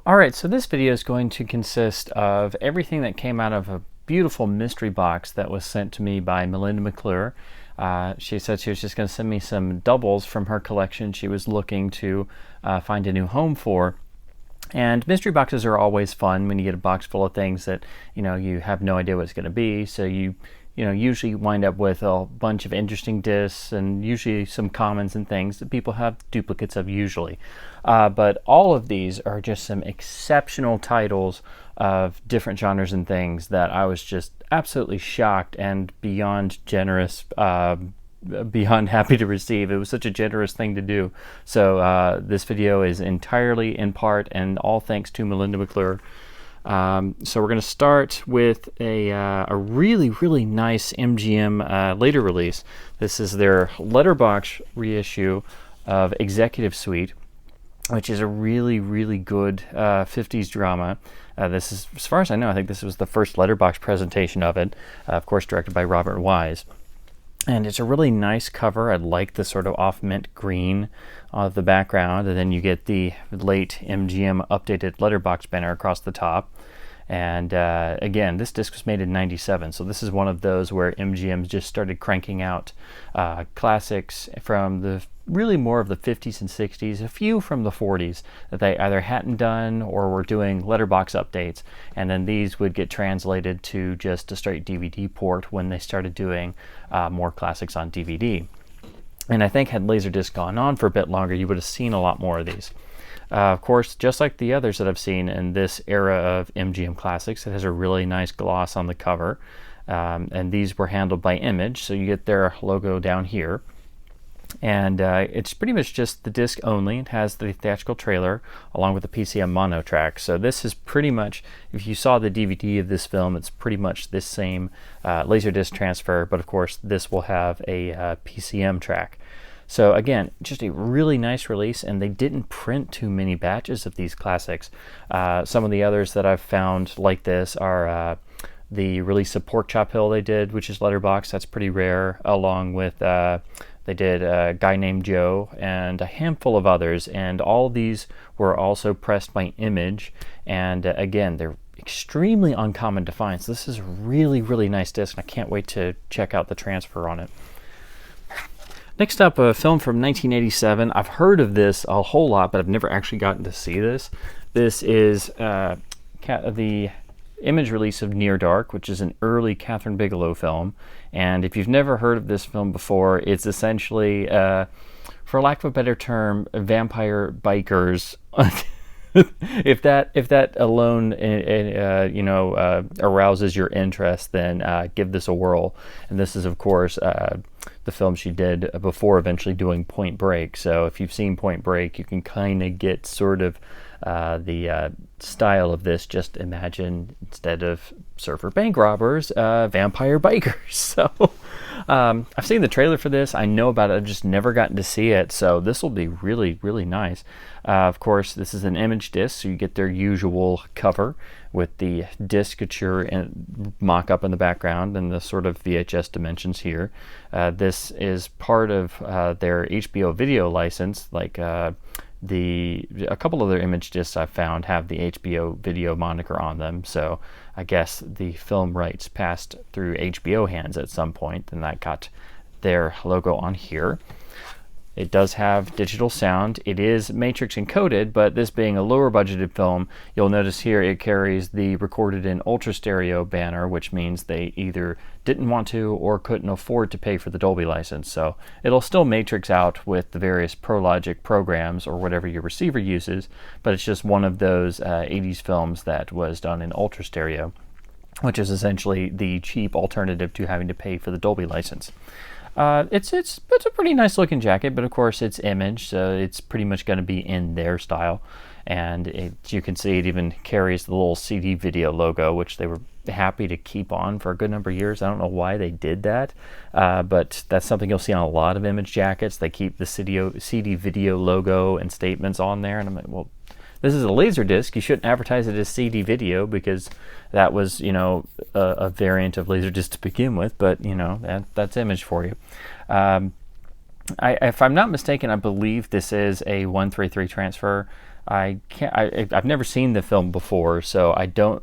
Alright, so this video is going to consist of everything that came out of a beautiful mystery box that was sent to me by Melinda McClure. She said she was just going to send me some doubles from her collection she was looking to find a new home for. And mystery boxes are always fun when you get a box full of things that you have no idea what it's going to be, so you usually wind up with a bunch of interesting discs and usually some commons and things that people have duplicates of usually. But all of these are just some exceptional titles of different genres and things that I was just absolutely shocked and beyond generous, beyond happy to receive. It was such a generous thing to do. So this video is entirely in part and all thanks to Melinda McClure. So we're going to start with a really nice MGM later release. This is their letterbox reissue of Executive Suite, which is a really good 50s drama. This is, as far as I know, I think this was the first letterbox presentation of it, of course directed by Robert Wise. And it's a really nice cover. I like the sort of off mint green of the background, and then you get the late MGM updated letterbox banner across the top. And again, this disc was made in '97, so this is one of those where MGM just started cranking out classics from the really more of the 50s and 60s, a few from the 40s that they either hadn't done or were doing letterbox updates, and then these would get translated to just a straight DVD port when they started doing more classics on DVD. And I think had Laserdisc gone on for a bit longer, you would have seen a lot more of these. Of course, just like the others that I've seen in this era of MGM Classics, it has a really nice gloss on the cover. And these were handled by Image, so you get their logo down here. And it's pretty much just the disc only. It has the theatrical trailer along with the PCM mono track. So this is pretty much, if you saw the DVD of this film, it's pretty much this same Laserdisc transfer, but of course this will have a PCM track. So again, just a really nice release, and they didn't print too many batches of these classics. Some of the others that I've found like this are the release of Pork Chop Hill they did, which is letterbox. That's pretty rare, along with they did a Guy Named Joe and a handful of others, and all these were also pressed by Image. And again, they're extremely uncommon to find. So this is a really nice disc, and I can't wait to check out the transfer on it. Next up, a film from 1987. I've heard of this a whole lot, but I've never actually gotten to see this. This is the Image release of Near Dark, which is an early Catherine Bigelow film. And if you've never heard of this film before, it's essentially, for lack of a better term, vampire bikers. If that alone, arouses your interest, then give this a whirl. And this is, of course, the film she did before eventually doing Point Break. So if you've seen Point Break, you can kind of get sort of the style of this. Just imagine, instead of surfer bank robbers, vampire bikers. So I've seen the trailer for this. I know about it. I've just never gotten to see it. So this will be really nice. Of course, this is an Image disc, so you get their usual cover with the discature and mock-up in the background and the sort of VHS dimensions here. This is part of their HBO video license. Like a couple other Image discs I've found have the HBO video moniker on them, so I guess the film rights passed through HBO hands at some point, and that got their logo on here. It does have digital sound. It is matrix encoded, but this being a lower budgeted film, you'll notice here it carries the recorded in ultra stereo banner, which means they either didn't want to or couldn't afford to pay for the Dolby license. So it'll still matrix out with the various ProLogic programs or whatever your receiver uses, but it's just one of those 80s films that was done in ultra stereo, which is essentially the cheap alternative to having to pay for the Dolby license. It's a pretty nice looking jacket, but of course it's Image, so it's pretty much going to be in their style. And you can see it even carries the little CD video logo, which they were happy to keep on for a good number of years. I don't know why they did that, but that's something you'll see on a lot of Image jackets. They keep the CD video logo and statements on there, and I'm like, well, this is a Laserdisc. You shouldn't advertise it as CD video, because that was, a variant of Laserdisc to begin with. But that's Image for you. If I'm not mistaken, I believe this is a 133 transfer. I can't. I've never seen the film before, so I don't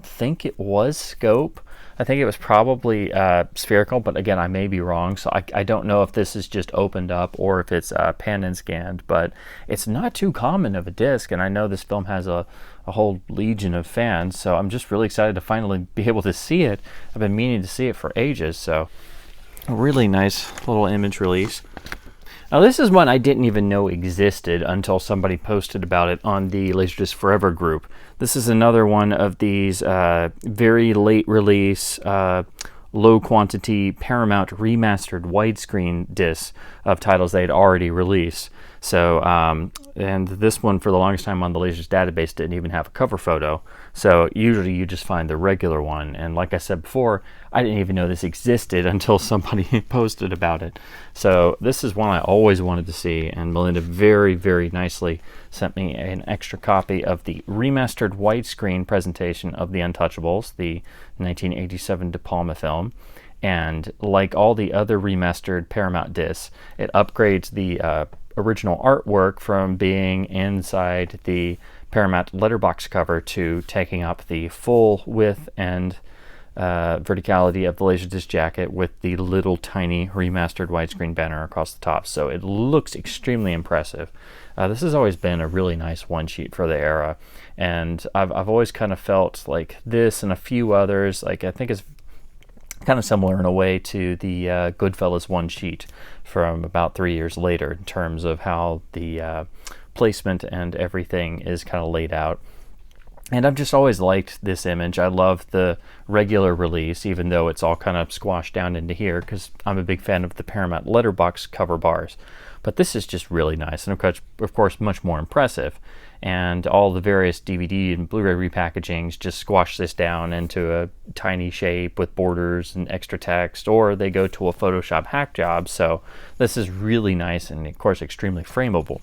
think it was scope. I think it was probably spherical, but again, I may be wrong. So I don't know if this is just opened up or if it's pan and scanned. But it's not too common of a disc, and I know this film has a whole legion of fans. So I'm just really excited to finally be able to see it. I've been meaning to see it for ages. So a really nice little image release. Now this is one I didn't even know existed until somebody posted about it on the Laserdisc Forever group. This is another one of these very late release, low quantity Paramount remastered widescreen discs of titles they had already released. So, and this one for the longest time on the Laserdisc database didn't even have a cover photo. So usually you just find the regular one. And like I said before, I didn't even know this existed until somebody posted about it. So this is one I always wanted to see, and Melinda very, very nicely sent me an extra copy of the remastered widescreen presentation of The Untouchables, the 1987 De Palma film. And like all the other remastered Paramount discs, it upgrades the original artwork from being inside the Paramount letterbox cover to taking up the full width and verticality of the Laserdisc jacket with the little tiny remastered widescreen banner across the top. So it looks extremely impressive. This has always been a really nice one sheet for the era, and I've always kind of felt like this and a few others, like I think it's kind of similar in a way to the Goodfellas one sheet from about 3 years later in terms of how the placement and everything is kind of laid out. And I've just always liked this image. I love the regular release, even though it's all kind of squashed down into here, because I'm a big fan of the Paramount letterbox cover bars. But this is just really nice, and of course much more impressive. And all the various DVD and Blu-ray repackagings just squash this down into a tiny shape with borders and extra text, or they go to a Photoshop hack job. So this is really nice and, of course, extremely frameable.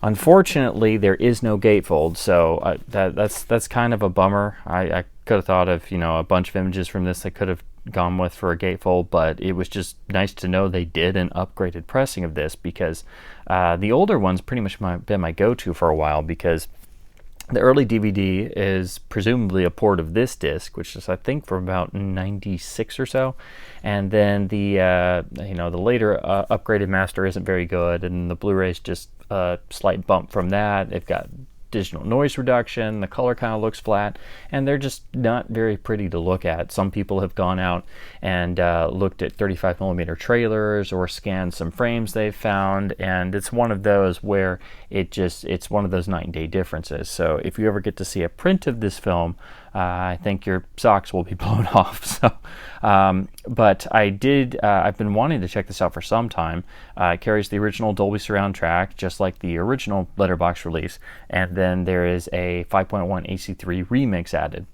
Unfortunately, there is no gatefold, so that's kind of a bummer. I could have thought of a bunch of images from this I could have gone with for a gatefold, but it was just nice to know they did an upgraded pressing of this, because the older ones pretty much been my go-to for a while, because the early DVD is presumably a port of this disc, which is I think from about 96 or so, and then the the later upgraded master isn't very good, and the Blu-ray is just a slight bump from that. They've got digital noise reduction, the color kind of looks flat, and they're just not very pretty to look at. Some people have gone out and looked at 35mm trailers or scanned some frames they've found, and it's one of those where it's one of those night and day differences. So if you ever get to see a print of this film, I think your socks will be blown off. So, but I've been wanting to check this out for some time. It carries the original Dolby Surround track, just like the original letterbox release, and then there is a 5.1 AC3 remix added.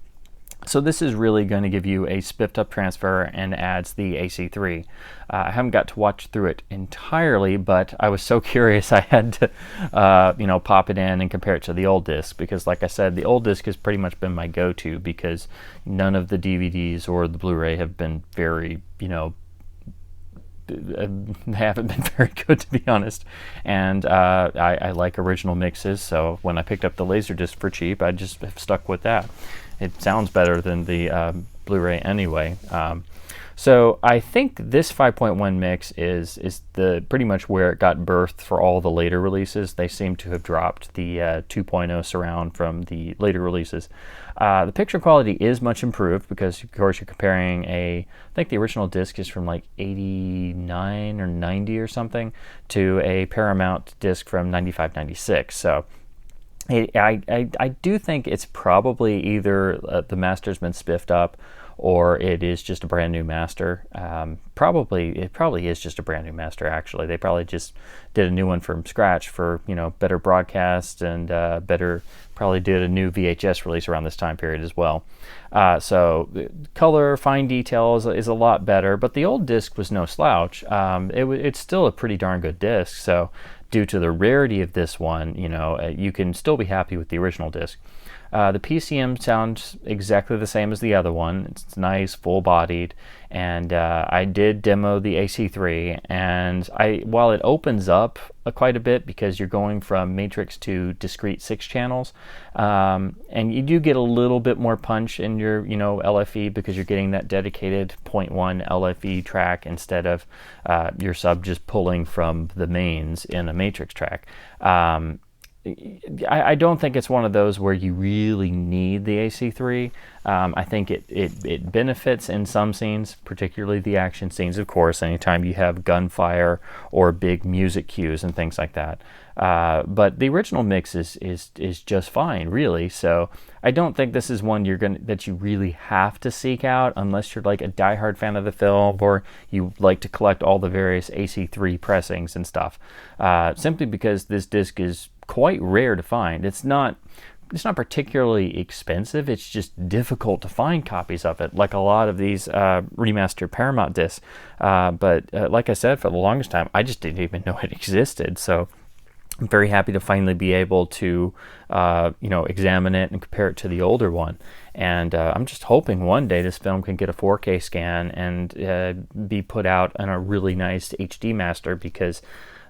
So this is really going to give you a spiffed up transfer and adds the AC3. I haven't got to watch through it entirely, but I was so curious I had to pop it in and compare it to the old disc, because like I said, the old disc has pretty much been my go-to, because none of the DVDs or the Blu-ray have been very, they haven't been very good, to be honest. And I like original mixes, so when I picked up the Laserdisc for cheap, I just have stuck with that. It sounds better than the Blu-ray anyway. So I think this 5.1 mix is the pretty much where it got birthed for all the later releases. They seem to have dropped the 2.0 surround from the later releases. The picture quality is much improved, because of course you're comparing I think the original disc is from like 89 or 90 or something to a Paramount disc from 95, 96. So I do think it's probably either the master's been spiffed up, or it is just a brand new master. It probably is just a brand new master, actually. They probably just did a new one from scratch for better broadcast, and probably did a new VHS release around this time period as well. So color, fine details is a lot better, but the old disc was no slouch. It's still a pretty darn good disc, so due to the rarity of this one, you can still be happy with the original disc. The PCM sounds exactly the same as the other one. It's nice, full-bodied, and I did demo the AC3, and while it opens up quite a bit because you're going from matrix to discrete 6 channels, and you do get a little bit more punch in your LFE because you're getting that dedicated 0.1 LFE track instead of your sub just pulling from the mains in a matrix track. I don't think it's one of those where you really need the AC3. I think it benefits in some scenes, particularly the action scenes, of course, anytime you have gunfire or big music cues and things like that. But the original mix is just fine, really. So I don't think this is one that you really have to seek out unless you're like a diehard fan of the film or you like to collect all the various AC3 pressings and stuff. Simply because this disc is quite rare to find. It's not particularly expensive. It's just difficult to find copies of it, like a lot of these remastered Paramount discs. But like I said, for the longest time, I just didn't even know it existed. So I'm very happy to finally be able to, examine it and compare it to the older one. And I'm just hoping one day this film can get a 4K scan and be put out on a really nice HD master because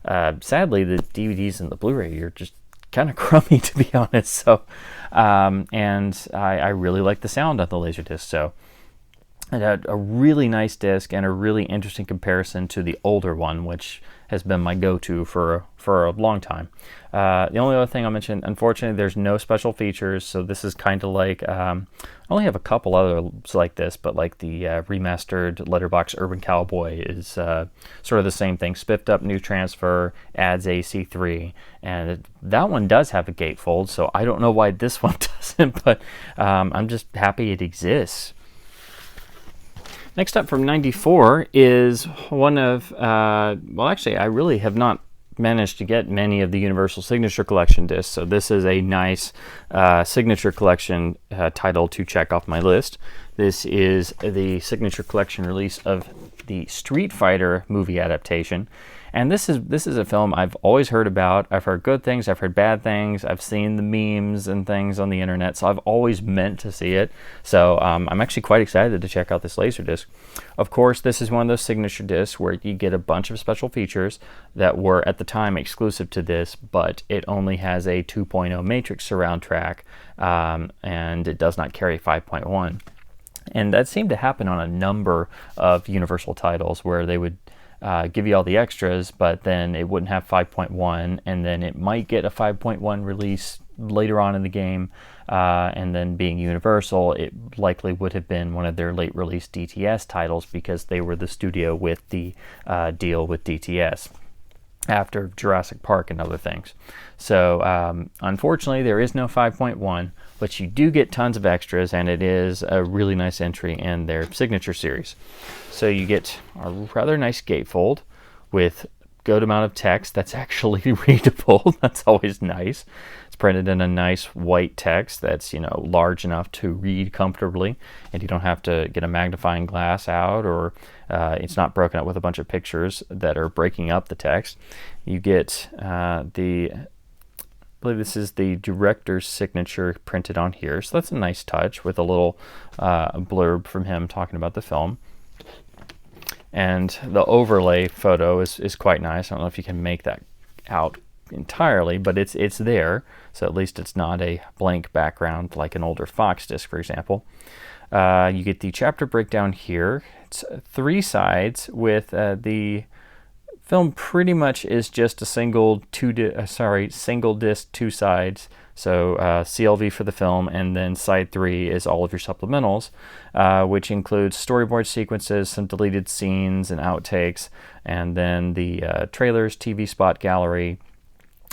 sadly, the DVDs and the Blu-ray are just kind of crummy, to be honest. So, and I really like the sound of the Laserdisc. So, it had a really nice disc and a really interesting comparison to the older one, which has been my go-to for a long time. The only other thing I'll mention, unfortunately, there's no special features, so this is kind of like, I only have a couple others like this, but like the remastered Letterbox Urban Cowboy is sort of the same thing. Spiffed up new transfer, adds AC3, and that one does have a gatefold, so I don't know why this one doesn't, but I'm just happy it exists. Next up from 94 is one of, well actually I really have not managed to get many of the Universal Signature Collection discs, so this is a nice Signature Collection title to check off my list. This is the Signature Collection release of the Street Fighter movie adaptation. And this is a film I've always heard about. I've heard good things, I've heard bad things, I've seen the memes and things on the internet, so I've always meant to see it. So I'm actually quite excited to check out this Laserdisc. Of course, this is one of those signature discs where you get a bunch of special features that were at the time exclusive to this, but it only has a 2.0 matrix surround track, and it does not carry 5.1. And that seemed to happen on a number of Universal titles where they would give you all the extras, but then it wouldn't have 5.1, and then it might get a 5.1 release later on in the game, and then being Universal, it likely would have been one of their late release DTS titles because they were the studio with the deal with DTS after Jurassic Park and other things. So unfortunately there is no 5.1, but you do get tons of extras, and it is a really nice entry in their signature series. So you get a rather nice gatefold with good amount of text that's actually readable. That's always nice. It's printed in a nice white text that's large enough to read comfortably, and you don't have to get a magnifying glass out, or it's not broken up with a bunch of pictures that are breaking up the text. You get I believe this is the director's signature printed on here, so that's a nice touch with a little blurb from him talking about the film. And the overlay photo is quite nice. I don't know if you can make that out entirely, but it's there, so at least it's not a blank background like an older Fox disc, for example. You get the chapter breakdown here. It's 3 sides with the film pretty much is just a single disc, 2 sides. So CLV for the film, and then side 3 is all of your supplementals, which includes storyboard sequences, some deleted scenes and outtakes, and then the trailers, TV spot gallery,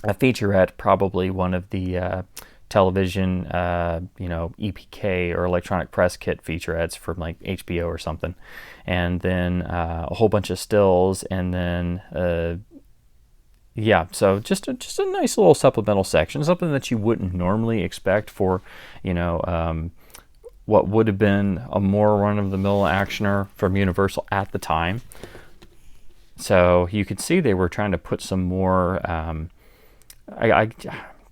a featurette, probably one of the television, EPK or electronic press kit featurettes from like HBO or something, and then a whole bunch of stills, and then so just a nice little supplemental section, something that you wouldn't normally expect for, what would have been a more run-of-the-mill actioner from Universal at the time. So you could see they were trying to put some more,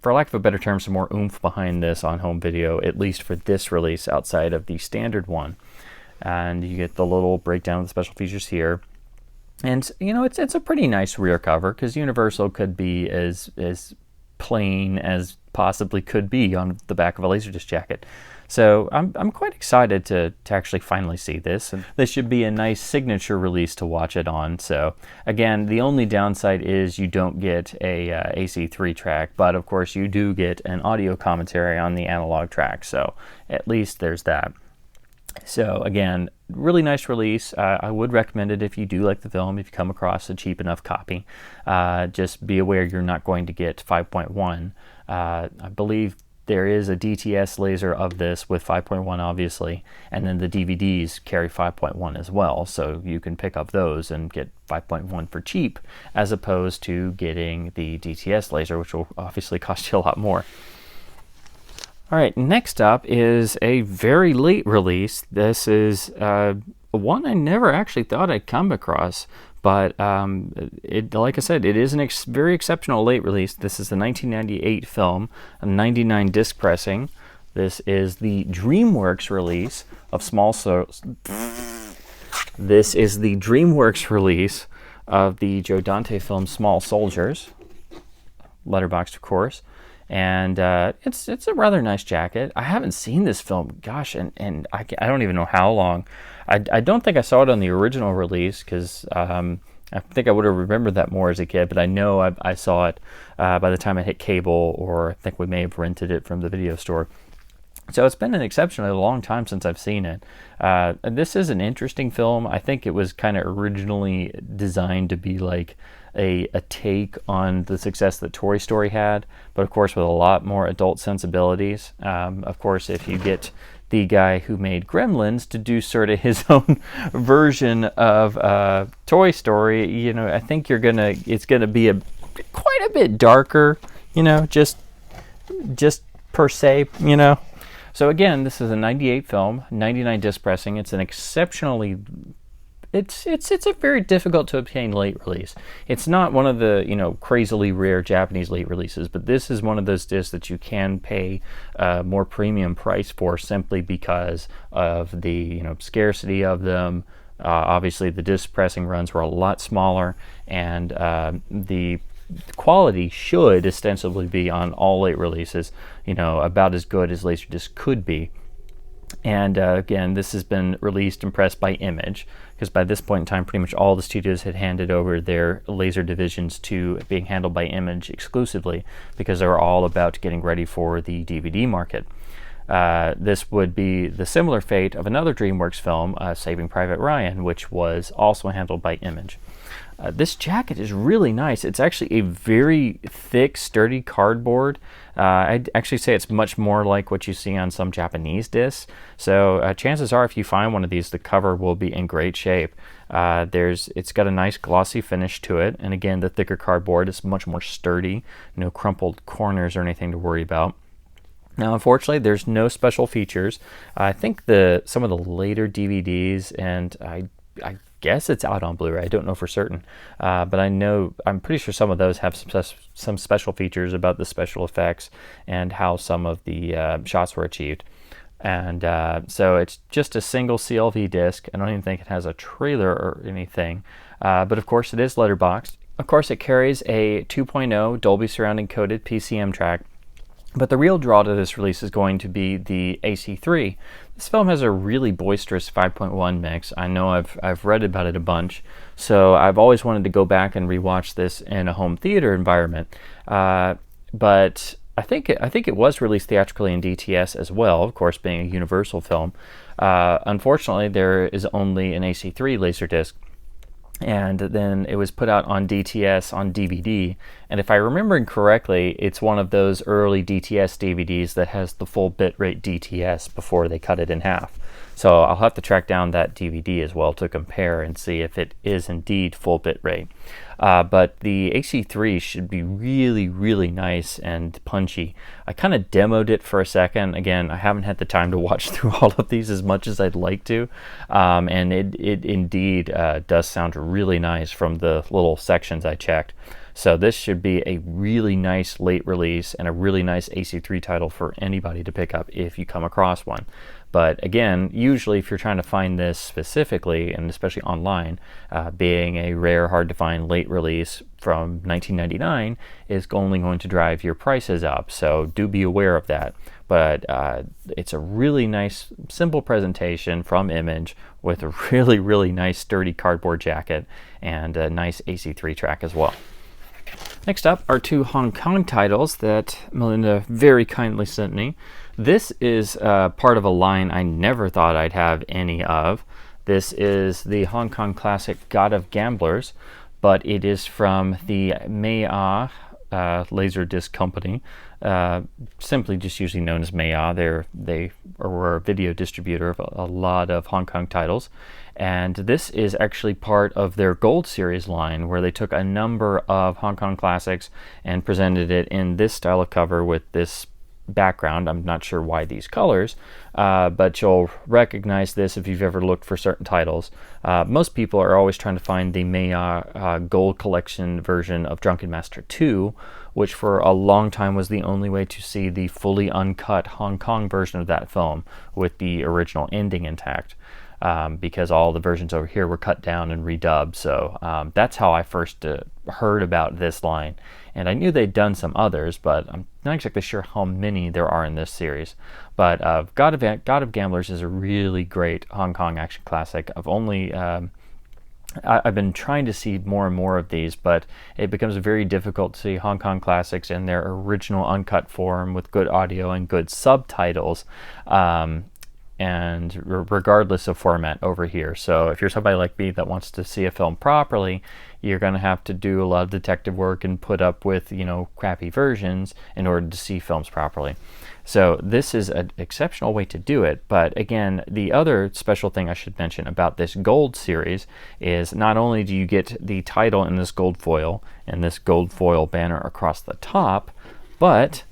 for lack of a better term, some more oomph behind this on home video, at least for this release outside of the standard one. And you get the little breakdown of the special features here. And you know, it's a pretty nice rear cover, because Universal could be as plain as possibly could be on the back of a Laserdisc jacket. So I'm quite excited to actually finally see this, and this should be a nice signature release to watch it on. So again, the only downside is you don't get a AC3 track, but of course you do get an audio commentary on the analog track, so at least there's that. So again, really nice release. I would recommend it if you do like the film, if you come across a cheap enough copy. Just be aware you're not going to get 5.1. I believe there is a DTS laser of this with 5.1, obviously, and then the DVDs carry 5.1 as well, so you can pick up those and get 5.1 for cheap, as opposed to getting the DTS laser, which will obviously cost you a lot more. All right, next up is a very late release. This is one I never actually thought I'd come across, but like I said, it is a very exceptional late release. This is the 1998 film, a 99 disc pressing. This is the DreamWorks release of This is the DreamWorks release of the Joe Dante film Small Soldiers, letterboxed, of course. And it's a rather nice jacket. I haven't seen this film, gosh, and I don't even know how long. I don't think I saw it on the original release, because I think I would have remembered that more as a kid, but I know I saw it by the time I hit cable, or I think we may have rented it from the video store. So it's been an exceptionally long time since I've seen it. This is an interesting film. I think it was kind of originally designed to be like a take on the success that Toy Story had, but of course with a lot more adult sensibilities. Of course, if you get the guy who made Gremlins to do sort of his own version of Toy Story, you know, I think it's gonna be quite a bit darker, you know, just per se, you know. So again, this is a 98 film, 99 disc pressing. It's an exceptionally, it's a very difficult to obtain late release. It's not one of the, you know, crazily rare Japanese late releases, but this is one of those discs that you can pay more premium price for, simply because of the, you know, scarcity of them. Obviously, the disc pressing runs were a lot smaller, and the quality should ostensibly be on all late releases, you know, about as good as Laserdisc could be. And again, this has been released and pressed by Image, because by this point in time, pretty much all the studios had handed over their laser divisions to being handled by Image exclusively, because they were all about getting ready for the DVD market. This would be the similar fate of another DreamWorks film, Saving Private Ryan, which was also handled by Image. This jacket is really nice. It's actually a very thick, sturdy cardboard. I'd actually say it's much more like what you see on some Japanese discs. So chances are, if you find one of these, the cover will be in great shape. It's got a nice glossy finish to it, and again, the thicker cardboard is much more sturdy. No crumpled corners or anything to worry about. Now, unfortunately, there's no special features. I think some of the later DVDs, and I guess it's out on Blu-ray. I don't know for certain, but I'm pretty sure some of those have some special features about the special effects and how some of the shots were achieved. And so it's just a single CLV disc. I don't even think it has a trailer or anything, but of course it is letterboxed. Of course, it carries a 2.0 Dolby Surround encoded PCM track. But the real draw to this release is going to be the AC3. This film has a really boisterous 5.1 mix. I know I've read about it a bunch, so I've always wanted to go back and rewatch this in a home theater environment. But I think it was released theatrically in DTS as well, of course, being a Universal film. Unfortunately, there is only an AC3 Laserdisc. And then it was put out on DTS on DVD, and if I remember correctly, it's one of those early DTS DVDs that has the full bitrate DTS before they cut it in half. So I'll have to track down that DVD as well to compare and see if it is indeed full bitrate. But the AC3 should be really, really nice and punchy. I kind of demoed it for a second. Again, I haven't had the time to watch through all of these as much as I'd like to. And it indeed does sound really nice from the little sections I checked. So this should be a really nice late release and a really nice AC3 title for anybody to pick up if you come across one. But again, usually if you're trying to find this specifically, and especially online, being a rare, hard to find late release from 1999 is only going to drive your prices up. So do be aware of that. But it's a really nice, simple presentation from Image with a really, really nice, sturdy cardboard jacket and a nice AC3 track as well. Next up are two Hong Kong titles that Melinda very kindly sent me. This is part of a line I never thought I'd have any of. This is the Hong Kong classic God of Gamblers, but it is from the Maya Laserdisc Company, simply just usually known as Maya. They were a video distributor of a lot of Hong Kong titles, and this is actually part of their Gold Series line, where they took a number of Hong Kong classics and presented it in this style of cover with this background. I'm not sure why these colors, but you'll recognize this if you've ever looked for certain titles. Most people are always trying to find the Maya Gold Collection version of Drunken Master 2, which for a long time was the only way to see the fully uncut Hong Kong version of that film with the original ending intact. Because all the versions over here were cut down and redubbed. So that's how I first heard about this line. And I knew they'd done some others, but I'm not exactly sure how many there are in this series. But God of Gamblers is a really great Hong Kong action classic. I've been trying to see more and more of these, but it becomes very difficult to see Hong Kong classics in their original uncut form with good audio and good subtitles. And regardless of format over here. So if you're somebody like me that wants to see a film properly, you're going to have to do a lot of detective work and put up with, crappy versions in order to see films properly. So this is an exceptional way to do it. But again, the other special thing I should mention about this Gold series is not only do you get the title in this gold foil and this gold foil banner across the top, but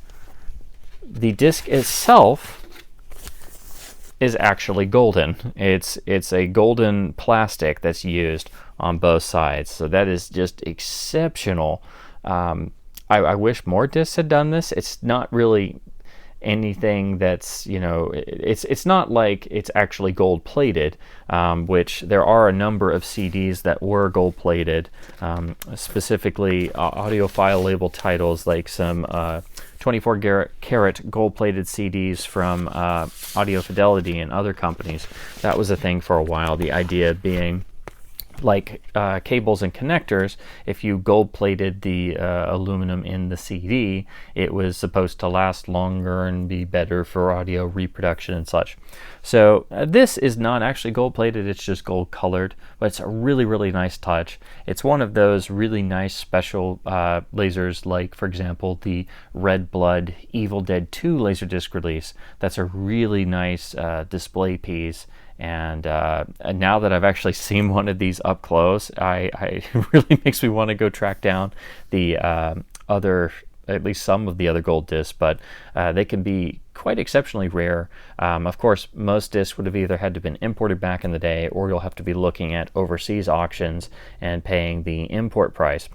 the disc itself is actually golden. It's a golden plastic that's used on both sides. So that is just exceptional. I wish more discs had done this. It's not really anything that's, it's not like it's actually gold plated, which there are a number of CDs that were gold plated, specifically audiophile label titles like some 24 karat gold plated CDs from Audio Fidelity and other companies. That was a thing for a while, the idea being like cables and connectors, if you gold plated the aluminum in the CD, it was supposed to last longer and be better for audio reproduction and such. So this is not actually gold plated, it's just gold colored, but it's a really, really nice touch. It's one of those really nice special lasers, like for example the Red Blood Evil Dead 2 Laserdisc release. That's a really nice display piece. And now that I've actually seen one of these up close, it really makes me want to go track down the at least some of the other gold discs, but they can be quite exceptionally rare. Of course, most discs would have either had to have been imported back in the day, or you'll have to be looking at overseas auctions and paying the import price.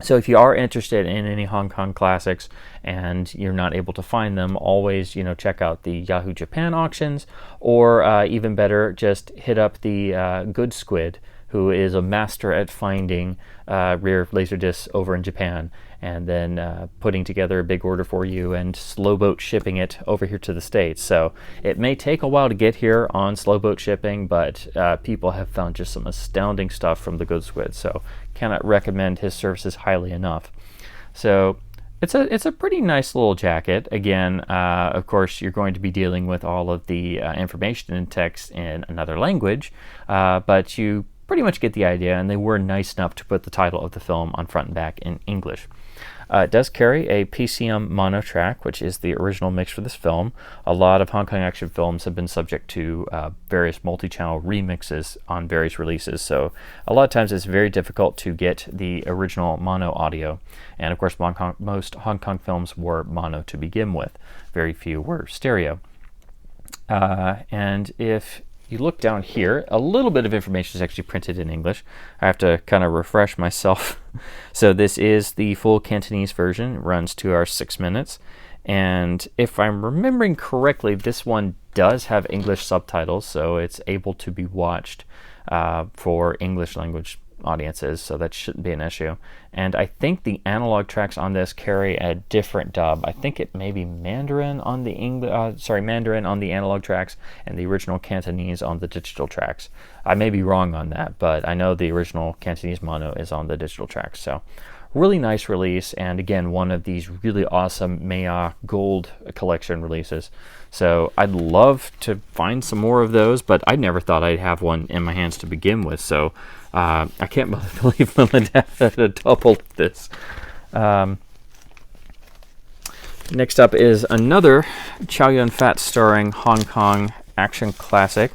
So if you are interested in any Hong Kong classics and you're not able to find them, always check out the Yahoo Japan auctions, or even better, just hit up the Good Squid, who is a master at finding rare laserdiscs over in Japan, and then putting together a big order for you and slow boat shipping it over here to the States. So it may take a while to get here on slow boat shipping, but people have found just some astounding stuff from the Good Squid. So cannot recommend his services highly enough. So it's a pretty nice little jacket. Again, of course, you're going to be dealing with all of the information and text in another language, but you pretty much get the idea, and they were nice enough to put the title of the film on front and back in English. It does carry a PCM mono track, which is the original mix for this film. A lot of Hong Kong action films have been subject to various multi-channel remixes on various releases, so a lot of times it's very difficult to get the original mono audio. And of course, most Hong Kong films were mono to begin with. Very few were stereo. And if you look down here, a little bit of information is actually printed in English. I have to kind of refresh myself. So this is the full Cantonese version. It runs 2 hours 6 minutes. And if I'm remembering correctly, this one does have English subtitles, so it's able to be watched for English language audiences, so that shouldn't be an issue. And I think the analog tracks on this carry a different dub. I think it may be Mandarin on the Mandarin on the analog tracks and the original Cantonese on the digital tracks. I may be wrong on that, but I know the original Cantonese mono is on the digital tracks. So really nice release, and again, one of these really awesome Maya Gold collection releases. So I'd love to find some more of those, but I never thought I'd have one in my hands to begin with. So I can't believe Melinda had a double of this. Next up is another Chow Yun-fat starring Hong Kong action classic.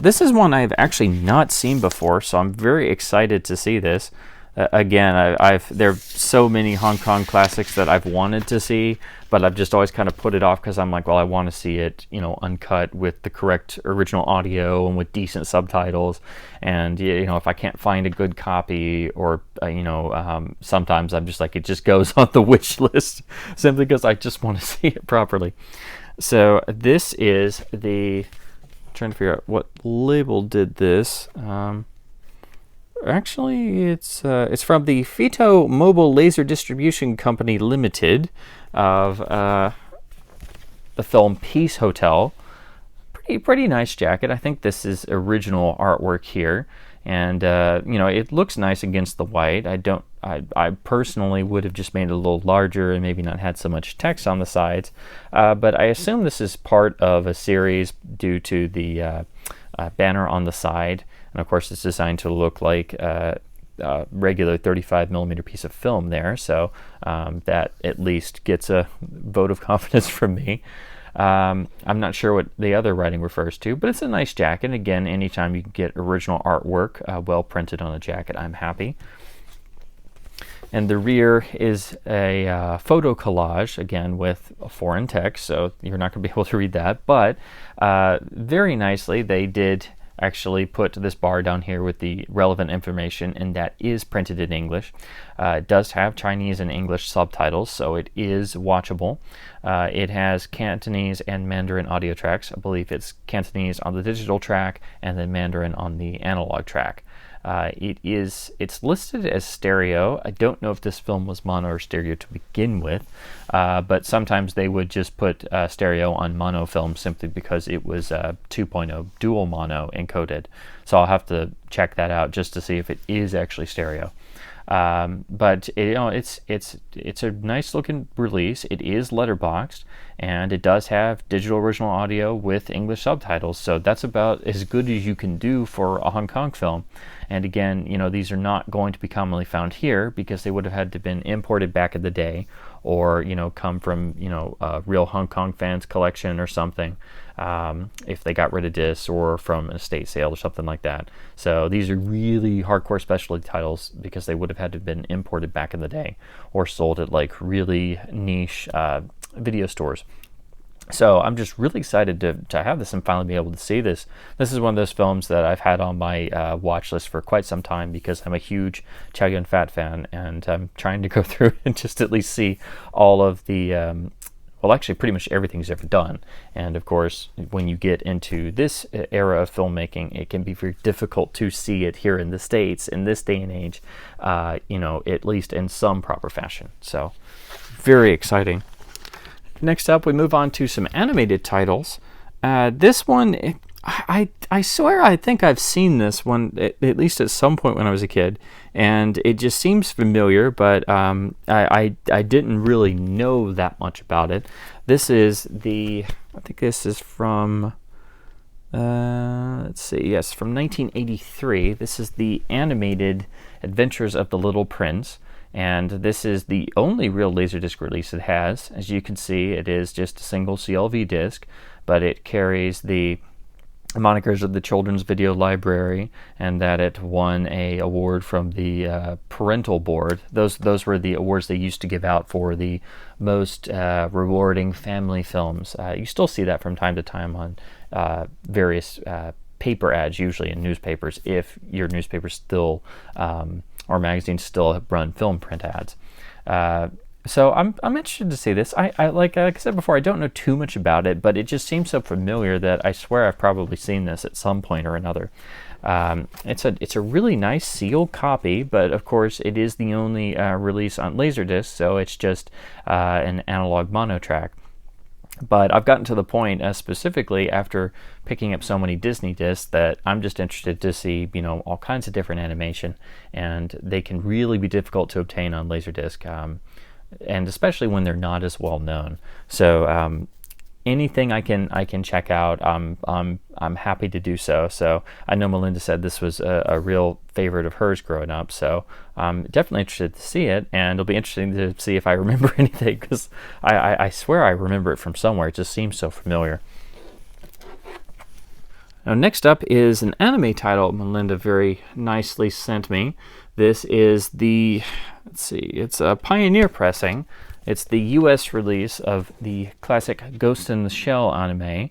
This is one I've actually not seen before, so I'm very excited to see this. Again, there are so many Hong Kong classics that I've wanted to see, but I've just always kind of put it off because I'm like, well, I want to see it, uncut with the correct original audio and with decent subtitles. And if I can't find a good copy, or sometimes I'm just like, it just goes on the wish list simply because I just want to see it properly. So this is I'm trying to figure out what label did this. Actually, it's from the Fito Mobile Laser Distribution Company Limited of the film Peace Hotel. Pretty nice jacket. I think this is original artwork here, and it looks nice against the white. I personally would have just made it a little larger and maybe not had so much text on the sides, but I assume this is part of a series due to the banner on the side. And of course, it's designed to look like a regular 35 millimeter piece of film there, so that at least gets a vote of confidence from me. I'm not sure what the other writing refers to, but it's a nice jacket. Again, anytime you can get original artwork well printed on a jacket, I'm happy. And the rear is a photo collage, again with foreign text, so you're not going to be able to read that, but very nicely they did actually put this bar down here with the relevant information, and that is printed in English. It does have Chinese and English subtitles, so it is watchable. It has Cantonese and Mandarin audio tracks. I believe it's Cantonese on the digital track and then Mandarin on the analog track. It's listed as stereo. I don't know if this film was mono or stereo to begin with, but sometimes they would just put stereo on mono film simply because it was 2.0 dual mono encoded. So I'll have to check that out just to see if it is actually stereo. But it's a nice looking release. It is letterboxed, and it does have digital original audio with English subtitles, so that's about as good as you can do for a Hong Kong film. And again, these are not going to be commonly found here because they would have had to been imported back in the day, or come from a real Hong Kong fans collection or something, if they got rid of discs, or from an estate sale or something like that. So these are really hardcore specialty titles because they would have had to have been imported back in the day or sold at like really niche video stores. So I'm just really excited to have this and finally be able to see this. This is one of those films that I've had on my watch list for quite some time because I'm a huge Chow Yun-fat fan, and I'm trying to go through and just at least see all of the, well, actually pretty much everything he's ever done. And of course, when you get into this era of filmmaking, it can be very difficult to see it here in the States in this day and age, at least in some proper fashion. So very exciting. Next up, we move on to some animated titles. This one, I swear I think I've seen this one at least at some point when I was a kid, and it just seems familiar, but I didn't really know that much about it. This is I think this is from, let's see, yes, from 1983. This is the animated Adventures of the Little Prince. And this is the only real Laserdisc release it has. As you can see, it is just a single CLV disc, but it carries the monikers of the Children's Video Library, and that it won an award from the Parental Board. Those were the awards they used to give out for the most rewarding family films. You still see that from time to time on various paper ads, usually in newspapers, if your newspaper still or magazines still run film print ads. So I'm interested to see this. I like I said before, I don't know too much about it, but it just seems so familiar that I swear I've probably seen this at some point or another. It's a really nice sealed copy, but of course it is the only release on Laserdisc, so it's just an analog mono track. But I've gotten to the point, specifically after picking up so many Disney discs, that I'm just interested to see, all kinds of different animation, and they can really be difficult to obtain on Laserdisc, and especially when they're not as well known. So anything I can check out, I'm happy to do so. So I know Melinda said this was a real favorite of hers growing up, so I'm definitely interested to see it, and it'll be interesting to see if I remember anything, because I swear I remember it from somewhere. It just seems so familiar. Now, next up is an anime title Melinda very nicely sent me. This is it's a Pioneer pressing. It's the US release of the classic Ghost in the Shell anime.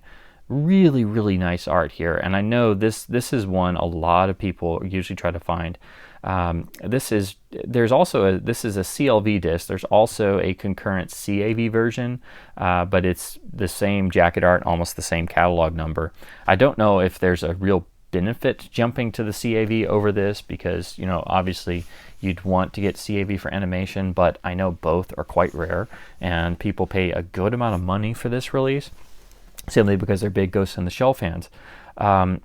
Really, really nice art here, and I know this is one a lot of people usually try to find. This is a CLV disc. There's also a concurrent CAV version, but it's the same jacket art, almost the same catalog number. I don't know if there's a real benefit jumping to the CAV over this, because obviously you'd want to get CAV for animation, but I know both are quite rare, and people pay a good amount of money for this release simply because they're big Ghost in the Shell fans. I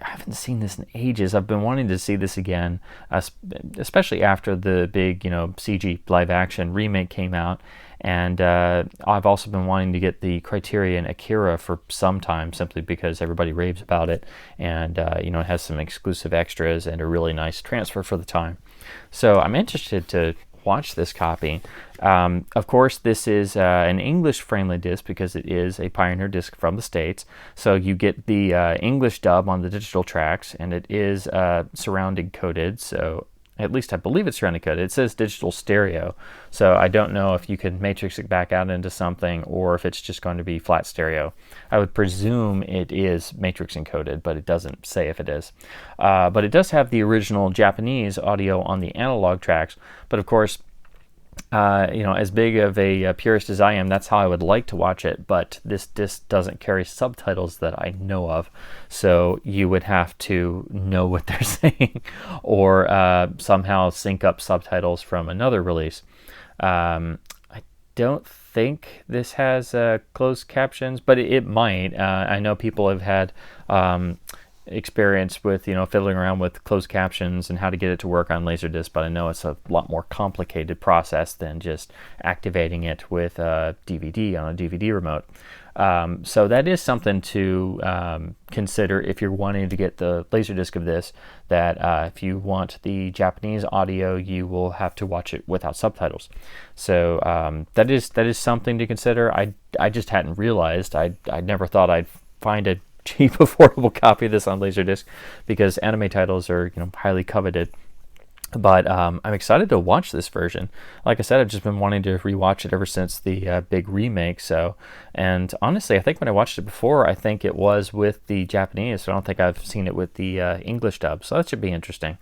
haven't seen this in ages. I've been wanting to see this again, especially after the big, CG live action remake came out. And I've also been wanting to get the Criterion Akira for some time, simply because everybody raves about it, and it has some exclusive extras and a really nice transfer for the time. So I'm interested to watch this copy. Of course, this is an English friendly disc because it is a Pioneer disc from the States. So you get the English dub on the digital tracks, and it is surrounding coded. So at least I believe it's surrounding coded. It says digital stereo. So I don't know if you can matrix it back out into something, or if it's just going to be flat stereo. I would presume it is matrix encoded, but it doesn't say if it is. But it does have the original Japanese audio on the analog tracks. But of course, as big of a purist as I am, that's how I would like to watch it, but this disc doesn't carry subtitles that I know of, so you would have to know what they're saying, or somehow sync up subtitles from another release. I don't think this has closed captions, but it might. I know people have had experience with fiddling around with closed captions and how to get it to work on Laserdisc, but I know it's a lot more complicated process than just activating it with a DVD on a DVD remote. So that is something to consider if you're wanting to get the Laserdisc of this, that if you want the Japanese audio, you will have to watch it without subtitles. So that is something to consider. I just hadn't realized. I never thought I'd find a cheap, affordable copy of this on Laserdisc, because anime titles are highly coveted. But I'm excited to watch this version. Like I said, I've just been wanting to rewatch it ever since the big remake. So, and honestly, I think when I watched it before, I think it was with the Japanese. So I don't think I've seen it with the English dub. So that should be interesting.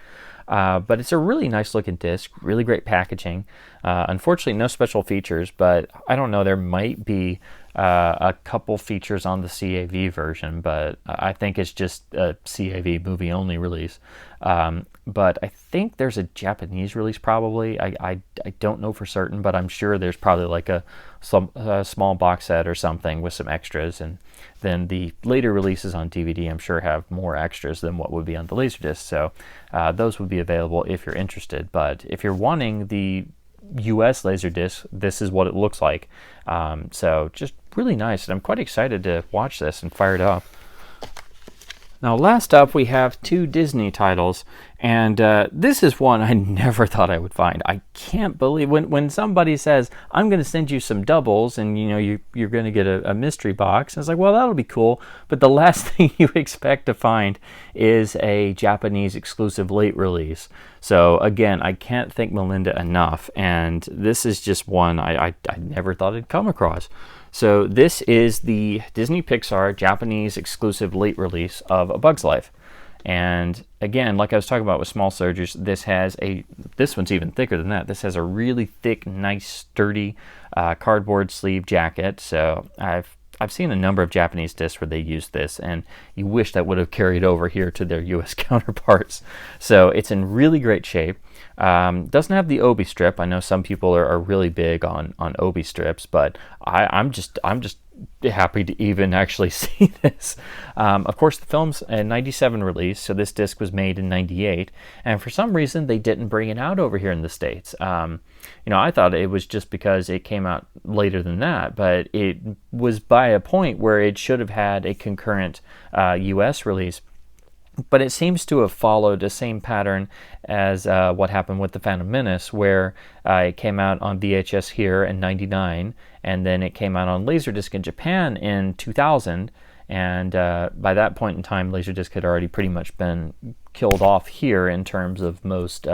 But it's a really nice looking disc, really great packaging. Unfortunately, no special features, but I don't know, there might be a couple features on the CAV version, but I think it's just a CAV movie only release. But I think there's a Japanese release probably. I don't know for certain, but I'm sure there's probably like a small box set or something with some extras, and then the later releases on DVD I'm sure have more extras than what would be on the Laserdisc, so those would be available if you're interested. But if you're wanting the US Laserdisc, this is what it looks like. So just really nice, and I'm quite excited to watch this and fire it up. Now, last up, we have two Disney titles, And this is one I never thought I would find. I can't believe when somebody says, I'm going to send you some doubles and you're going to get a mystery box. I was like, well, that'll be cool. But the last thing you expect to find is a Japanese exclusive late release. So again, I can't thank Melinda enough. And this is just one I never thought I'd come across. So this is the Disney Pixar Japanese exclusive late release of A Bug's Life. And again, like I was talking about with Small Soldiers, this one's even thicker than that. This has a really thick, nice, sturdy cardboard sleeve jacket. So I've seen a number of Japanese discs where they use this, and you wish that would have carried over here to their U.S. counterparts. So it's in really great shape. Doesn't have the Obi strip. I know some people are really big on Obi strips, but I'm just happy to even actually see this. Of course, the film's a 97 release, so this disc was made in 98, and for some reason they didn't bring it out over here in the States. I thought it was just because it came out later than that, but it was by a point where it should have had a concurrent US release. But it seems to have followed the same pattern as what happened with The Phantom Menace, where it came out on VHS here in 99, and then it came out on Laserdisc in Japan in 2000. And by that point in time, Laserdisc had already pretty much been killed off here in terms of most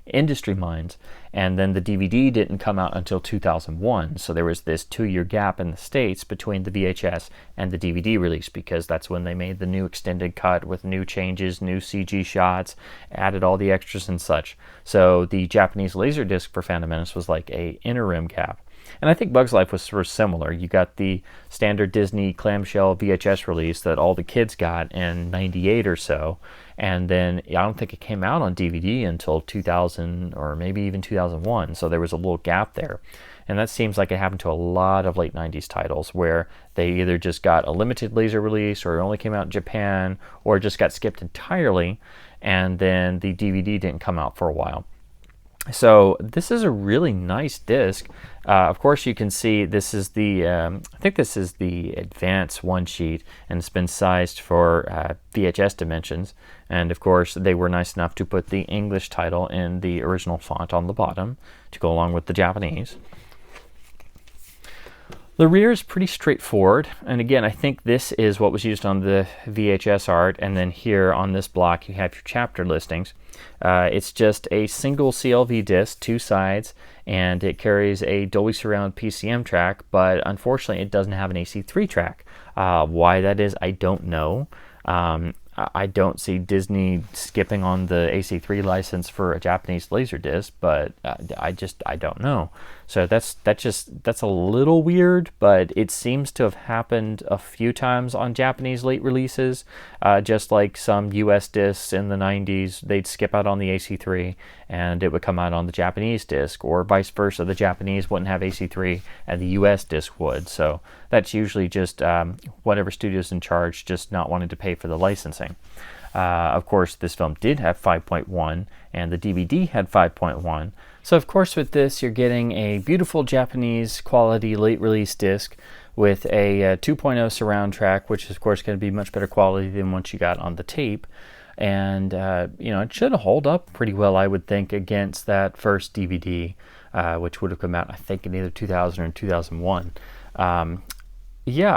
industry minds. And then the DVD didn't come out until 2001, so there was this 2-year gap in the States between the VHS and the DVD release, because that's when they made the new extended cut with new changes, new CG shots, added all the extras and such. So the Japanese Laserdisc for Phantom Menace was like a interim gap. And I think Bug's Life was sort of similar. You got the standard Disney clamshell VHS release that all the kids got in 98 or so. And then I don't think it came out on DVD until 2000 or maybe even 2001. So there was a little gap there. And that seems like it happened to a lot of late 90s titles where they either just got a limited laser release or it only came out in Japan or just got skipped entirely. And then the DVD didn't come out for a while. So this is a really nice disc. Of course, you can see this is the, I think this is the advanced one sheet, and it's been sized for VHS dimensions. And of course, they were nice enough to put the English title in the original font on the bottom to go along with the Japanese. The rear is pretty straightforward, and again, I think this is what was used on the VHS art, and then here on this block you have your chapter listings. It's just a single CLV disc, 2 sides, and it carries a Dolby Surround PCM track, but unfortunately it doesn't have an AC3 track. Why that is, I don't know. I don't see Disney skipping on the AC3 license for a Japanese Laserdisc, but I don't know. So that's a little weird, but it seems to have happened a few times on Japanese late releases. Just like some US discs in the 90s, they'd skip out on the AC3 and it would come out on the Japanese disc, or vice versa. The Japanese wouldn't have AC3 and the US disc would. So that's usually just whatever studio's in charge just not wanting to pay for the licensing. Of course, this film did have 5.1 and the DVD had 5.1. So of course with this you're getting a beautiful Japanese quality late release disc with a 2.0 surround track, which is of course going to be much better quality than what you got on the tape. And it should hold up pretty well, I would think, against that first DVD, which would have come out I think in either 2000 or 2001. Yeah,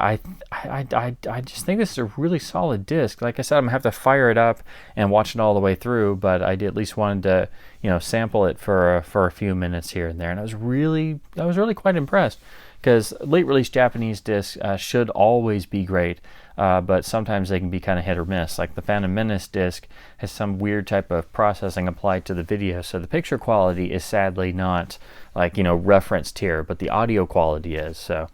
I just think this is a really solid disc. Like I said, I'm gonna have to fire it up and watch it all the way through, but I at least wanted to, sample it for a few minutes here and there, and I was really quite impressed, because late release Japanese discs should always be great, but sometimes they can be kind of hit or miss. Like the Phantom Menace disc has some weird type of processing applied to the video, so the picture quality is sadly not like referenced here, but the audio quality is. So.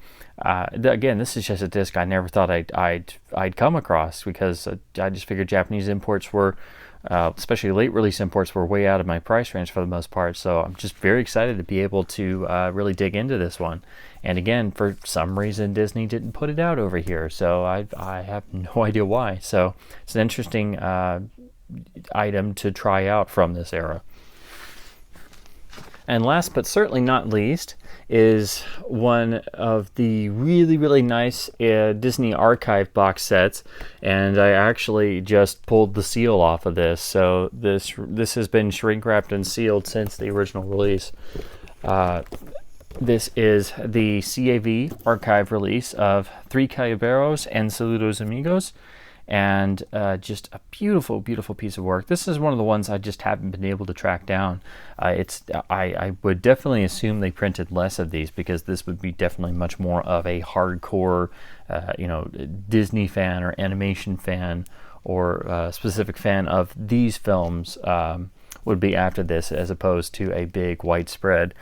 Again, this is just a disc I never thought I'd come across, because I just figured Japanese imports were, especially late release imports, were way out of my price range for the most part. So I'm just very excited to be able to really dig into this one. And again, for some reason, Disney didn't put it out over here, so I have no idea why. So it's an interesting item to try out from this era. And last but certainly not least is one of the really, really nice Disney Archive box sets. And I actually just pulled the seal off of this. So this has been shrink wrapped and sealed since the original release. This is the CAV archive release of Three Caballeros and Saludos Amigos. And just a beautiful, beautiful piece of work. This is one of the ones I just haven't been able to track down. I would definitely assume they printed less of these, because this would be definitely much more of a hardcore, Disney fan or animation fan, or specific fan of these films would be after this, as opposed to a big widespread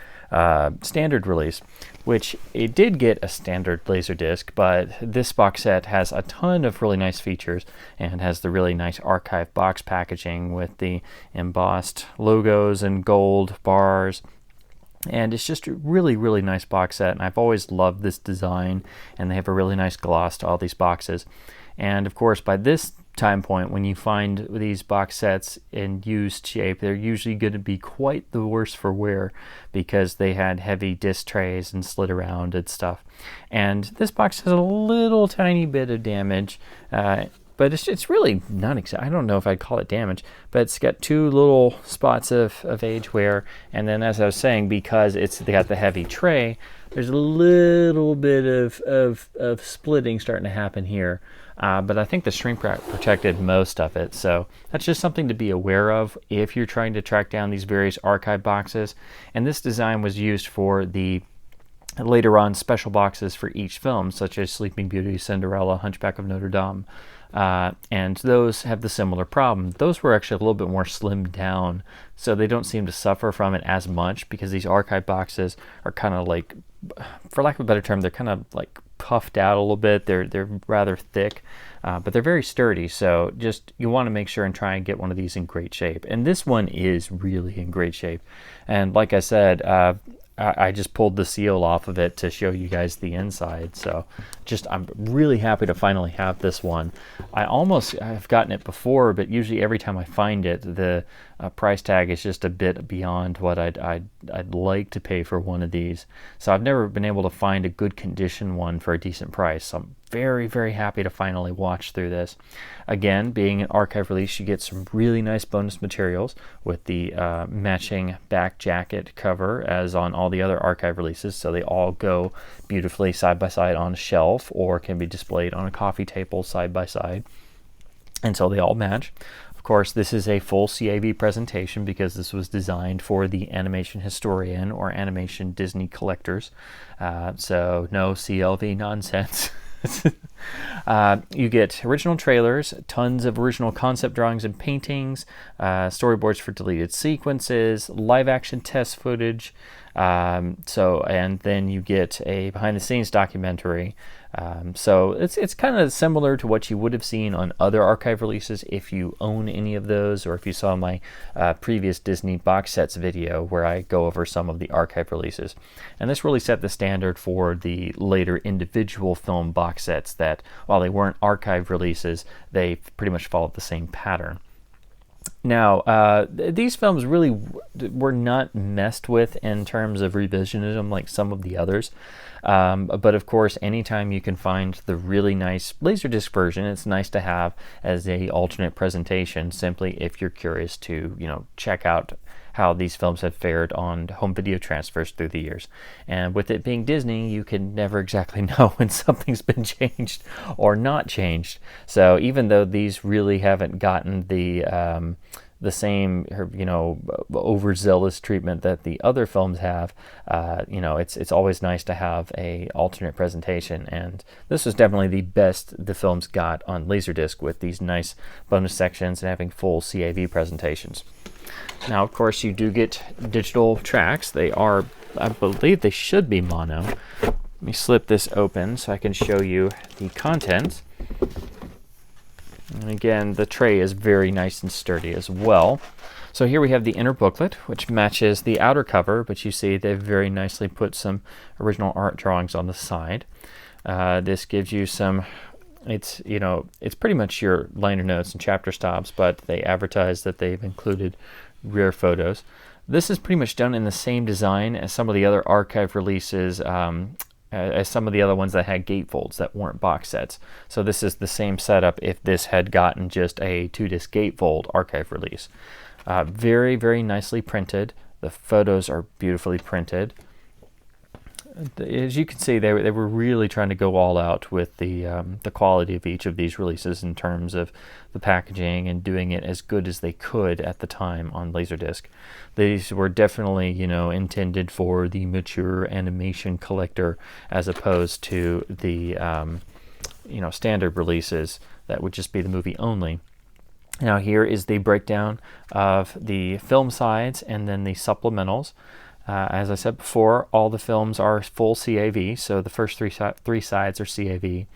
standard release, which it did get a standard Laserdisc, but this box set has a ton of really nice features and has the really nice archive box packaging with the embossed logos and gold bars. And it's just a really, really nice box set, and I've always loved this design, and they have a really nice gloss to all these boxes. And of course, by this time point, when you find these box sets in used shape, they're usually going to be quite the worse for wear, because they had heavy disc trays and slid around and stuff. And this box has a little tiny bit of damage, but it's really not exact. I don't know if I'd call it damage, but it's got two little spots of age wear. And then, as I was saying, because they got the heavy tray, there's a little bit of splitting starting to happen here. But I think the shrink wrap protected most of it. So that's just something to be aware of if you're trying to track down these various archive boxes. And this design was used for the later on special boxes for each film, such as Sleeping Beauty, Cinderella, Hunchback of Notre Dame. And those have the similar problem. Those were actually a little bit more slimmed down, so they don't seem to suffer from it as much, because these archive boxes are kind of like, for lack of a better term, they're kind of like puffed out a little bit. They're rather thick, but they're very sturdy. So just, you want to make sure and try and get one of these in great shape. And this one is really in great shape. And like I said, I just pulled the seal off of it to show you guys the inside. So I'm really happy to finally have this one. I've gotten it before, but usually every time I find it, the price tag is just a bit beyond what I'd like to pay for one of these. So I've never been able to find a good condition one for a decent price. So I'm very, very happy to finally watch through this. Again, being an archive release, you get some really nice bonus materials with the matching back jacket cover as on all the other archive releases. So they all go beautifully side by side on a shelf, or can be displayed on a coffee table side by side. And so they all match. Of course, this is a full CAV presentation, because this was designed for the animation historian or animation Disney collectors. So no CLV nonsense. You get original trailers, tons of original concept drawings and paintings, storyboards for deleted sequences, live action test footage. And then you get a behind the scenes documentary. So it's kind of similar to what you would have seen on other archive releases if you own any of those, or if you saw my previous Disney box sets video where I go over some of the archive releases. And this really set the standard for the later individual film box sets that, while they weren't archive releases, they pretty much followed the same pattern. Now, these films really were not messed with in terms of revisionism like some of the others. But of course, anytime you can find the really nice Laserdisc version, it's nice to have as a alternate presentation, simply if you're curious to, check out how these films have fared on home video transfers through the years. And with it being Disney, you can never exactly know when something's been changed or not changed. So even though these really haven't gotten the same, overzealous treatment that the other films have, it's always nice to have a alternate presentation. And this was definitely the best the films got on Laserdisc, with these nice bonus sections and having full CAV presentations. Now, of course, you do get digital tracks. They are, I believe they should be mono. Let me slip this open so I can show you the contents. And again, the tray is very nice and sturdy as well. So here we have the inner booklet, which matches the outer cover, but you see they've very nicely put some original art drawings on the side. This gives you some, it's pretty much your liner notes and chapter stops, but they advertise that they've included rear photos. This is pretty much done in the same design as some of the other archive releases, as some of the other ones that had gatefolds that weren't box sets. So this is the same setup if this had gotten just a 2-disc gatefold archive release. Very, very nicely printed. The photos are beautifully printed. As you can see, they were really trying to go all out with the quality of each of these releases in terms of the packaging and doing it as good as they could at the time on Laserdisc. These were definitely, you know, intended for the mature animation collector as opposed to the you know, standard releases that would just be the movie only. Now here is the breakdown of the film sides and then the supplementals. As I said before, all the films are full CAV, so the first three sides are CAV,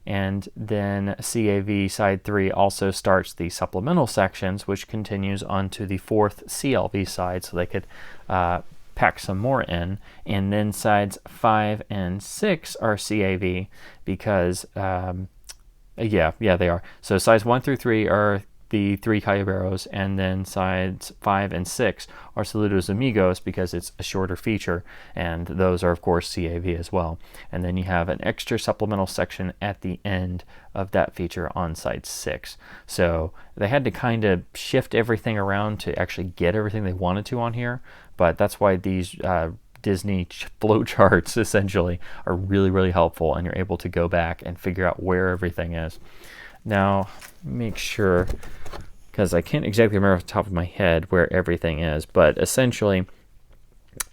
and then CAV side 3 also starts the supplemental sections, which continues onto the 4th CLV side, so they could pack some more in, and then sides 5 and 6 are CAV because, yeah, they are. So sides 1 through 3 are the 3 Caballeros, and then sides 5 and 6 are Saludos Amigos because it's a shorter feature, and those are of course CAV as well. And then you have an extra supplemental section at the end of that feature on side 6. So they had to kind of shift everything around to actually get everything they wanted to on here, but that's why these Disney flowcharts essentially are really, really helpful, and you're able to go back and figure out where everything is. Now, make sure, because I can't exactly remember off the top of my head where everything is, but essentially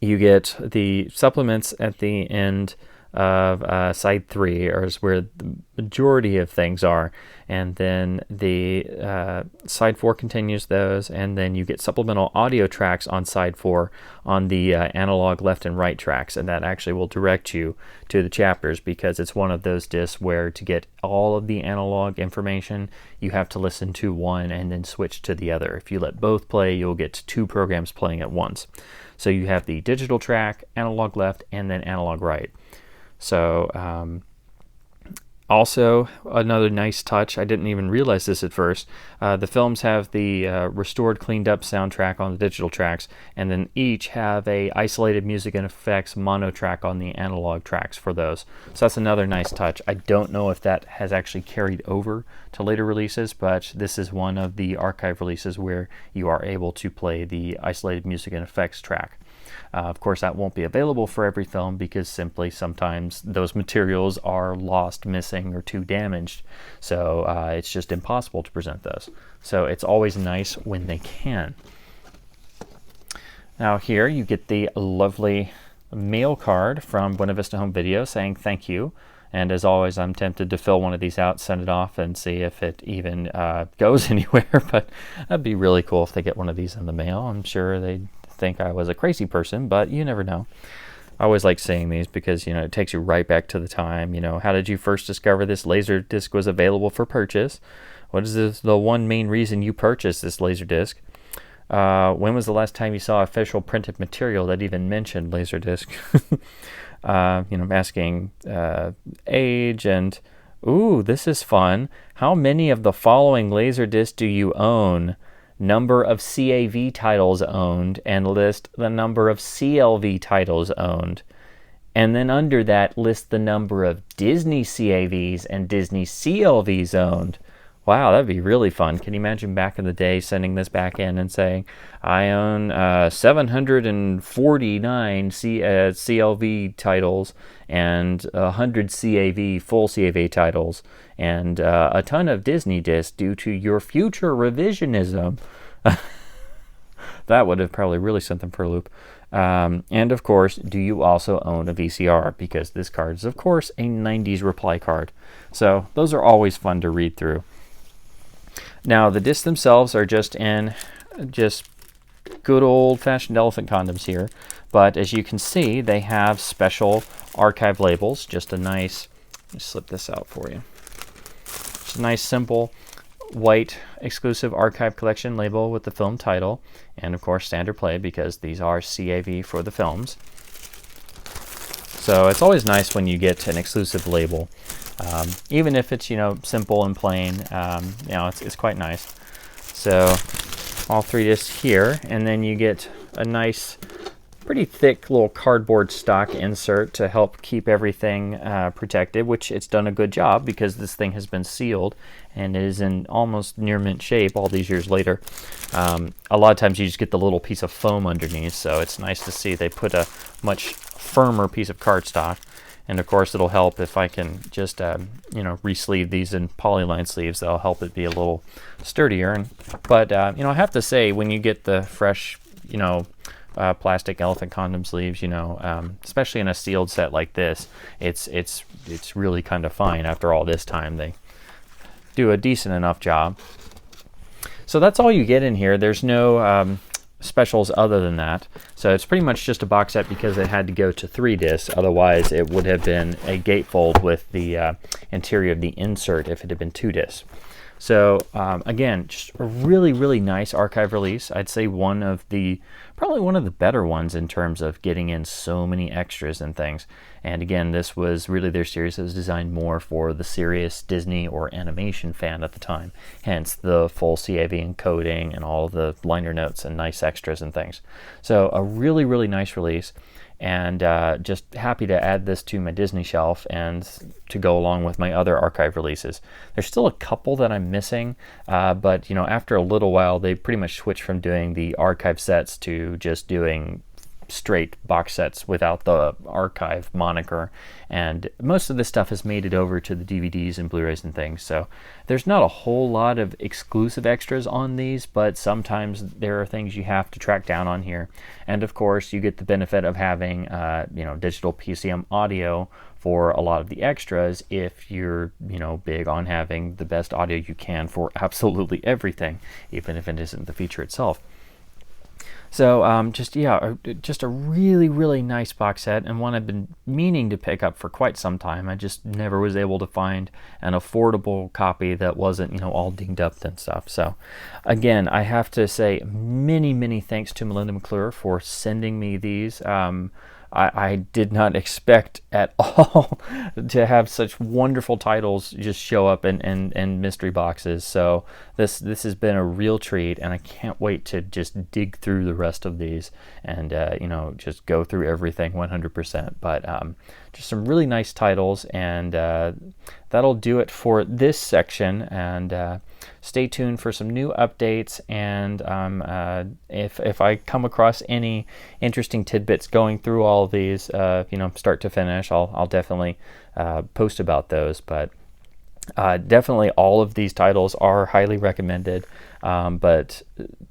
you get the supplements at the end of side 3, or is where the majority of things are, and then the side 4 continues those, and then you get supplemental audio tracks on side 4 on the analog left and right tracks, and that actually will direct you to the chapters, because it's one of those discs where to get all of the analog information you have to listen to one and then switch to the other. If you let both play, you'll get 2 programs playing at once. So you have the digital track, analog left, and then analog right. So also another nice touch, I didn't even realize this at first, the films have the restored, cleaned up soundtrack on the digital tracks, and then each have a isolated music and effects mono track on the analog tracks for those. So that's another nice touch. I don't know if that has actually carried over to later releases, but this is one of the archive releases where you are able to play the isolated music and effects track. Of course, that won't be available for every film because simply sometimes those materials are lost, missing, or too damaged. So it's just impossible to present those. So it's always nice when they can. Now here you get the lovely mail card from Buena Vista Home Video saying thank you. And as always, I'm tempted to fill one of these out, send it off, and see if it even goes anywhere. But that'd be really cool if they get one of these in the mail. I'm sure they'd think I was a crazy person, but you never know. I always like seeing these because, you know, it takes you right back to the time. You know, how did you first discover this Laserdisc was available for purchase? What is the one main reason you purchased this Laserdisc? When was the last time you saw official printed material that even mentioned Laserdisc? You know, asking age and, ooh, this is fun. How many of the following Laserdisc do you own? Number of CAV titles owned, and list the number of CLV titles owned. And then under that, list the number of Disney CAVs and Disney CLVs owned. Wow, that'd be really fun. Can you imagine back in the day sending this back in and saying, I own 749 CLV titles and 100 CAV, full CAV titles, and a ton of Disney discs due to your future revisionism. That would have probably really sent them for a loop. And of course, do you also own a VCR? Because this card is, of course, a 90s reply card. So those are always fun to read through. Now, the discs themselves are just good old-fashioned elephant condoms here, but as you can see, they have special archive labels. Just a nice, let me slip this out for you. Just a nice, simple, white, exclusive archive collection label with the film title, and of course, standard play, because these are CAV for the films. So it's always nice when you get an exclusive label. Even if it's, you know, simple and plain, you know, it's quite nice. So all 3 discs here, and then you get a nice, pretty thick little cardboard stock insert to help keep everything protected, which it's done a good job because this thing has been sealed and is in almost near mint shape all these years later. A lot of times you just get the little piece of foam underneath, so it's nice to see they put a much firmer piece of cardstock. And of course it'll help if I can just re-sleeve these in polyline sleeves. That'll help it be a little sturdier. But I have to say, when you get the fresh plastic elephant condom sleeves, especially in a sealed set like this, it's really kind of fine. After all this time, they do a decent enough job. So that's all you get in here. There's no specials other than that. So it's pretty much just a box set because it had to go to 3 discs. Otherwise, it would have been a gatefold with the interior of the insert if it had been 2 discs. So again, just a really, really nice archive release. I'd say probably one of the better ones in terms of getting in so many extras and things. And again, this was really their series that was designed more for the serious Disney or animation fan at the time. Hence the full CAV encoding and all the liner notes and nice extras and things. So a really, really nice release. And just happy to add this to my Disney shelf and to go along with my other archive releases. There's still a couple that I'm missing, but after a little while they pretty much switched from doing the archive sets to just doing straight box sets without the archive moniker, and most of this stuff has made it over to the DVDs and Blu-rays and things. So there's not a whole lot of exclusive extras on these, but sometimes there are things you have to track down on here. And of course you get the benefit of having digital PCM audio for a lot of the extras if you're big on having the best audio you can for absolutely everything, even if it isn't the feature itself. So just a really, really nice box set, and one I've been meaning to pick up for quite some time. I just never was able to find an affordable copy that wasn't all dinged up and stuff. So again, I have to say many, many thanks to Melinda McClure for sending me these. I did not expect at all to have such wonderful titles just show up in mystery boxes. So this has been a real treat, and I can't wait to just dig through the rest of these and just go through everything 100%. But just some really nice titles, and that'll do it for this section. And stay tuned for some new updates, and if I come across any interesting tidbits going through all of these, start to finish, I'll definitely post about those. But definitely all of these titles are highly recommended, but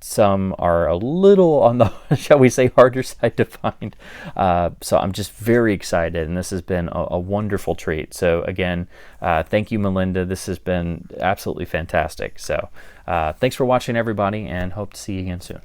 some are a little on the, shall we say, harder side to find. So I'm just very excited, and this has been a wonderful treat. So again, thank you, Melinda. This has been absolutely fantastic. So thanks for watching, everybody, and hope to see you again soon.